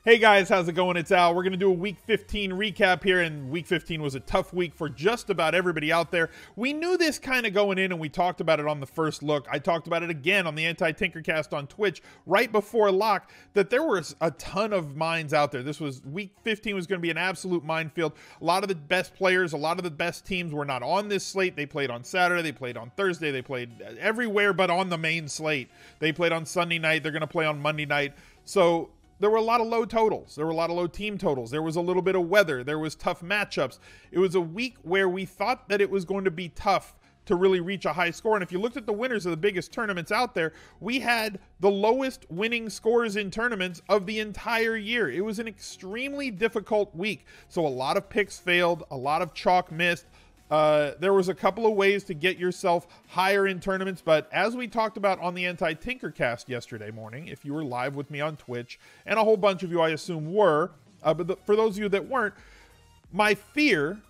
Hey guys, how's it going? It's Al. We're going to do a Week 15 recap here, and Week 15 was a tough week for just about everybody out there. We knew this kind of going in, and we talked about it on the first look. I talked about it again on the Anti-Tinkercast on Twitch right before lock, that there was a ton of mines out there. Week 15 was going to be an absolute minefield. A lot of the best players, a lot of the best teams were not on this slate. They played on Saturday, they played on Thursday, they played everywhere but on the main slate. They played on Sunday night, they're going to play on Monday night. So there were a lot of low totals. There were a lot of low team totals. There was a little bit of weather. There was tough matchups. It was a week where we thought that it was going to be tough to really reach a high score. And if you looked at the winners of the biggest tournaments out there, we had the lowest winning scores in tournaments of the entire year. It was an extremely difficult week. So a lot of picks failed, a lot of chalk missed. There was a couple of ways to get yourself higher in tournaments, but as we talked about on the Anti-Tinkercast yesterday morning, if you were live with me on Twitch, and a whole bunch of you I assume were, but for those of you that weren't, my fear,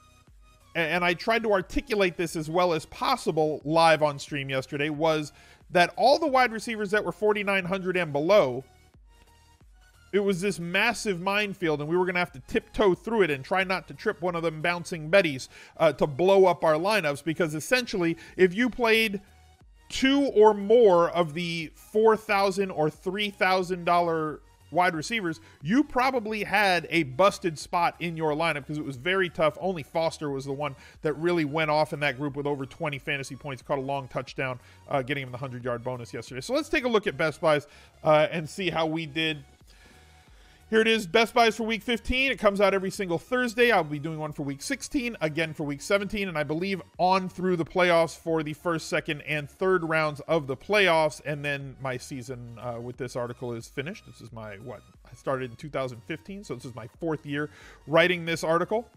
and I tried to articulate this as well as possible live on stream yesterday, was that all the wide receivers that were 4,900 and below, it was this massive minefield, and we were going to have to tiptoe through it and try not to trip one of them bouncing Betties to blow up our lineups, because essentially, if you played two or more of the $4,000 or $3,000 wide receivers, you probably had a busted spot in your lineup because it was very tough. Only Foster was the one that really went off in that group with over 20 fantasy points, caught a long touchdown, getting him the 100-yard bonus yesterday. So let's take a look at Best Buys and see how we did. Here it is, Best Buys for Week 15. It comes out every single Thursday. I'll be doing one for Week 16, again for Week 17, and I believe on through the playoffs for the first, second, and third rounds of the playoffs. And then my season with this article is finished. This is my, I started in 2015, so this is my fourth year writing this article.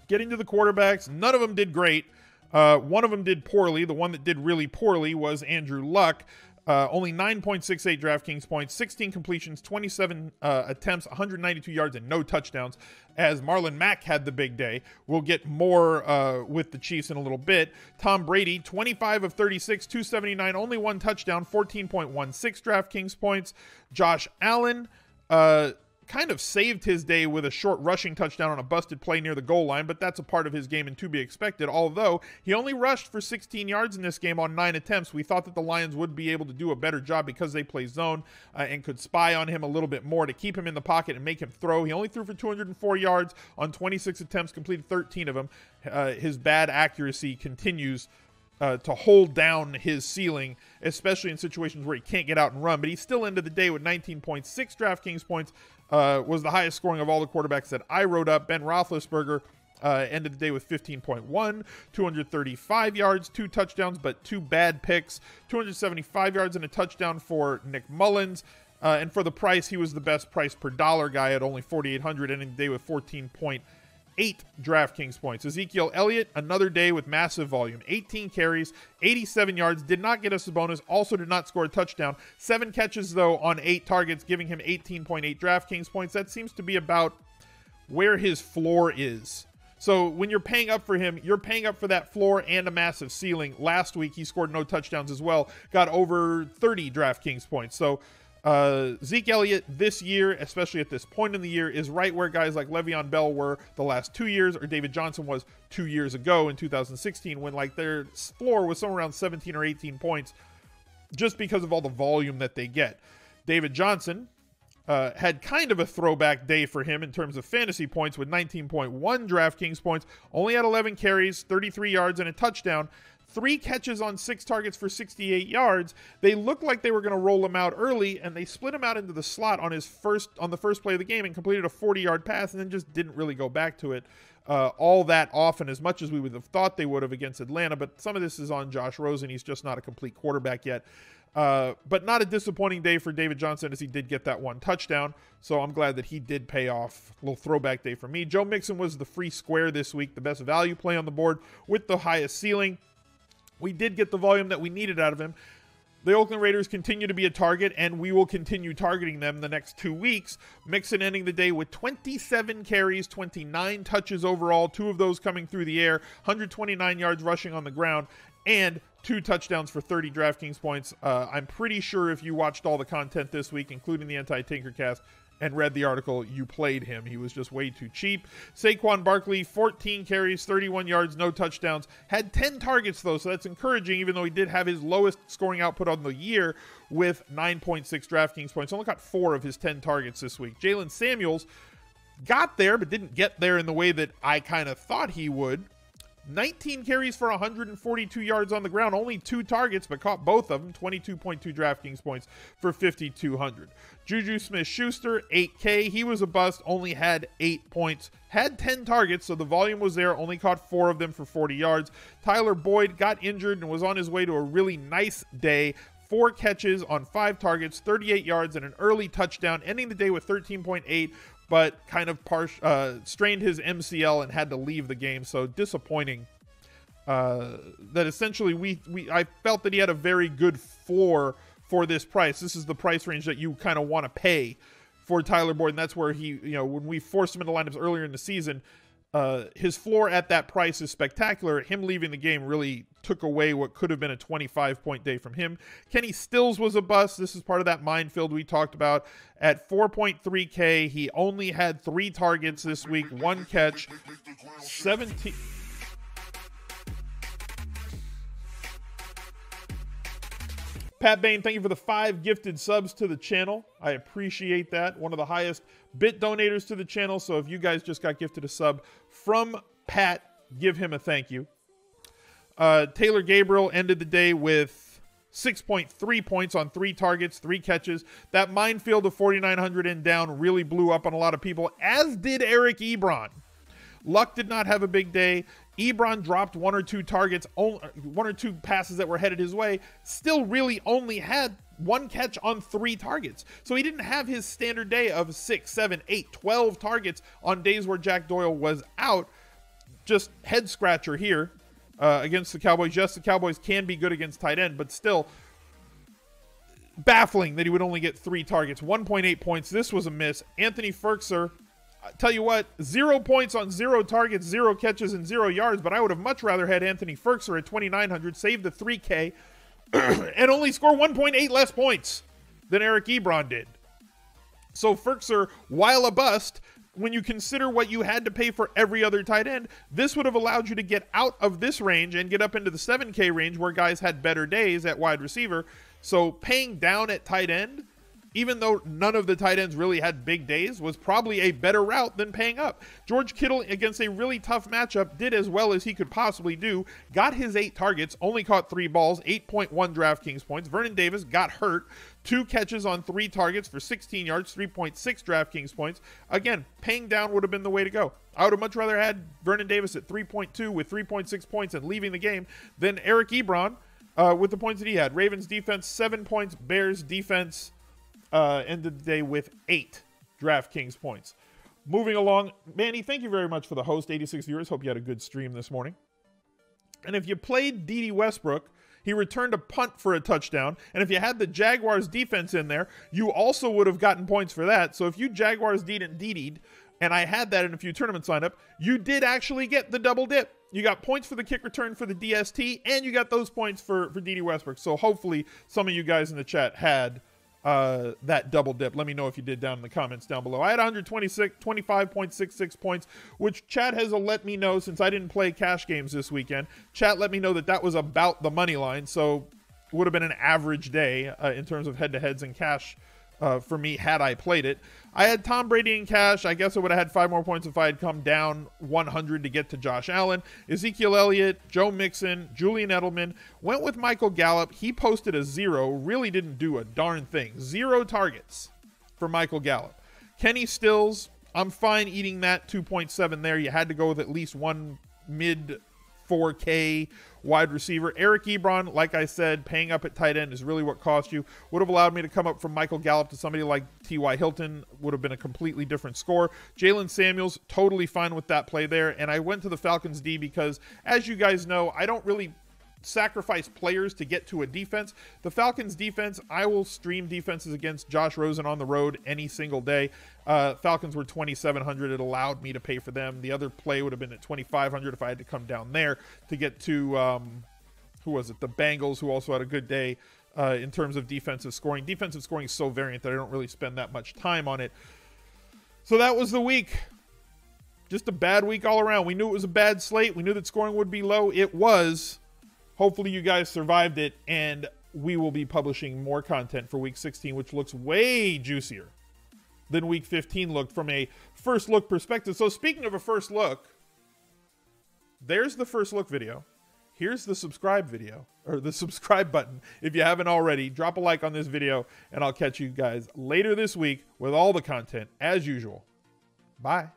Getting to the quarterbacks, none of them did great. One of them did poorly. The one that did really poorly was Andrew Luck. Only 9.68 DraftKings points, 16 completions, 27 attempts, 192 yards, and no touchdowns, as Marlon Mack had the big day. We'll get more with the Chiefs in a little bit. Tom Brady, 25 of 36, 279, only one touchdown, 14.16 DraftKings points. Josh Allen, kind of saved his day with a short rushing touchdown on a busted play near the goal line, but that's a part of his game and to be expected. Although he only rushed for 16 yards in this game on 9 attempts, we thought that the Lions would be able to do a better job because they play zone and could spy on him a little bit more to keep him in the pocket and make him throw. He only threw for 204 yards on 26 attempts, completed 13 of them. His bad accuracy continues to hold down his ceiling, especially in situations where he can't get out and run. But he still ended the day with 19.6 DraftKings points, was the highest scoring of all the quarterbacks that I wrote up. Ben Roethlisberger ended the day with 15.1, 235 yards, 2 touchdowns, but 2 bad picks, 275 yards and a touchdown for Nick Mullins. And for the price, he was the best price per dollar guy at only 4,800, ending the day with 14.8 DraftKings points. Ezekiel Elliott, another day with massive volume, 18 carries, 87 yards, did not get us a bonus, also did not score a touchdown. 7 catches, though, on 8 targets, giving him 18.8 DraftKings points. That seems to be about where his floor is. So when you're paying up for him, you're paying up for that floor and a massive ceiling. Last week, he scored no touchdowns as well, got over 30 DraftKings points. So Zeke Elliott this year, especially at this point in the year, is right where guys like Le'Veon Bell were the last 2 years, or David Johnson was 2 years ago in 2016, when like their floor was somewhere around 17 or 18 points just because of all the volume that they get. David Johnson had kind of a throwback day for him in terms of fantasy points with 19.1 DraftKings points, only had 11 carries, 33 yards, and a touchdown. 3 catches on 6 targets for 68 yards. They looked like they were going to roll him out early, and they split him out into the slot on the first play of the game and completed a 40-yard pass, and then just didn't really go back to it all that often, as much as we would have thought they would have against Atlanta. But some of this is on Josh Rosen. He's just not a complete quarterback yet. But not a disappointing day for David Johnson, as he did get that 1 touchdown. So I'm glad that he did pay off. A little throwback day for me. Joe Mixon was the free square this week, the best value play on the board with the highest ceiling. We did get the volume that we needed out of him. The Oakland Raiders continue to be a target, and we will continue targeting them the next 2 weeks. Mixon ending the day with 27 carries, 29 touches overall, 2 of those coming through the air, 129 yards rushing on the ground, and 2 touchdowns for 30 DraftKings points. I'm pretty sure if you watched all the content this week, including the Anti-Tinkercast, and read the article, you played him. He was just way too cheap. Saquon Barkley, 14 carries, 31 yards, no touchdowns. Had 10 targets, though, so that's encouraging, even though he did have his lowest scoring output on the year with 9.6 DraftKings points. Only got 4 of his 10 targets this week. Jalen Samuels got there, but didn't get there in the way that I kind of thought he would. 19 carries for 142 yards on the ground, only 2 targets, but caught both of them. 22.2 DraftKings points for 5,200. Juju Smith-Schuster, 8K. He was a bust, only had 8 points. Had 10 targets, so the volume was there, only caught 4 of them for 40 yards. Tyler Boyd got injured and was on his way to a really nice day. 4 catches on 5 targets, 38 yards, and an early touchdown, ending the day with 13.8, but kind of strained his MCL and had to leave the game. So disappointing that essentially I felt that he had a very good floor for this price. This is the price range that you kind of want to pay for Tyler Boyd, and that's where he, when we forced him into lineups earlier in the season, his floor at that price is spectacular. Him leaving the game really took away what could have been a 25-point day from him. Kenny Stills was a bust. This is part of that minefield we talked about. At 4.3K, he only had 3 targets this week, 1 catch, 17... Pat Bain, thank you for the 5 gifted subs to the channel. I appreciate that. One of the highest bit donators to the channel. So if you guys just got gifted a sub from Pat, give him a thank you. Taylor Gabriel ended the day with 6.3 points on 3 targets, 3 catches. That minefield of 4,900 and down really blew up on a lot of people, as did Eric Ebron. Luck did not have a big day. Ebron dropped 1 or 2 targets, 1 or 2 passes that were headed his way, still really only had 1 catch on 3 targets. So he didn't have his standard day of 6, 7, 8, 12 targets on days where Jack Doyle was out. Just head scratcher here against the Cowboys. Yes, the Cowboys can be good against tight end, but still baffling that he would only get 3 targets. 1.8 points. This was a miss. Anthony Ferkser, I tell you what, 0 points on 0 targets, 0 catches, and 0 yards, but I would have much rather had Anthony Ferkser at 2,900, save the 3K, and only score 1.8 less points than Eric Ebron did. So Ferkser, while a bust, when you consider what you had to pay for every other tight end, this would have allowed you to get out of this range and get up into the 7K range where guys had better days at wide receiver. So paying down at tight end, even though none of the tight ends really had big days, was probably a better route than paying up. George Kittle, against a really tough matchup, did as well as he could possibly do. Got his 8 targets, only caught 3 balls, 8.1 DraftKings points. Vernon Davis got hurt, 2 catches on 3 targets for 16 yards, 3.6 DraftKings points. Again, paying down would have been the way to go. I would have much rather had Vernon Davis at 3.2 with 3.6 points and leaving the game than Eric Ebron with the points that he had. Ravens defense, 7 points. Bears defense ended the day with 8 DraftKings points. Moving along, Manny, thank you very much for the host. 86 viewers. Hope you had a good stream this morning. And if you played Dede Westbrook, he returned a punt for a touchdown. And if you had the Jaguars defense in there, you also would have gotten points for that. So if you Jaguars Dede'd, and I had that in a few tournaments lined up, you did actually get the double dip. You got points for the kick return for the DST, and you got those points for Dede Westbrook. So hopefully some of you guys in the chat had that double dip. Let me know if you did down in the comments down below. I had 25.66 points, which chat has let me know, since I didn't play cash games this weekend, chat let me know that was about the money line, so it would have been an average day in terms of head-to-heads and cash for me had I played it. I had Tom Brady in cash. I guess I would have had 5 more points if I had come down 100 to get to Josh Allen. Ezekiel Elliott, Joe Mixon, Julian Edelman. Went with Michael Gallup. He posted a 0. Really didn't do a darn thing. 0 targets for Michael Gallup. Kenny Stills, I'm fine eating that 2.7 there. You had to go with at least one mid 4K wide receiver. Eric Ebron, like I said, paying up at tight end is really what cost you. Would have allowed me to come up from Michael Gallup to somebody like T.Y. Hilton. Would have been a completely different score. Jalen Samuels, totally fine with that play there. And I went to the Falcons D because, as you guys know, I don't really sacrifice players to get to a defense. The Falcons defense, I will stream defenses against Josh Rosen on the road any single day. Falcons were 2,700. It allowed me to pay for them. The other play would have been at 2,500 if I had to come down there to get to who was it? The Bengals, who also had a good day in terms of defensive scoring. Defensive scoring is so variant that I don't really spend that much time on it. So that was the week. Just a bad week all around. We knew it was a bad slate. We knew that scoring would be low. It was. Hopefully you guys survived it, and we will be publishing more content for week 16, which looks way juicier than week 15 looked from a first look perspective. So speaking of a first look, there's the first look video. Here's the subscribe video, or the subscribe button. If you haven't already, drop a like on this video, and I'll catch you guys later this week with all the content as usual. Bye.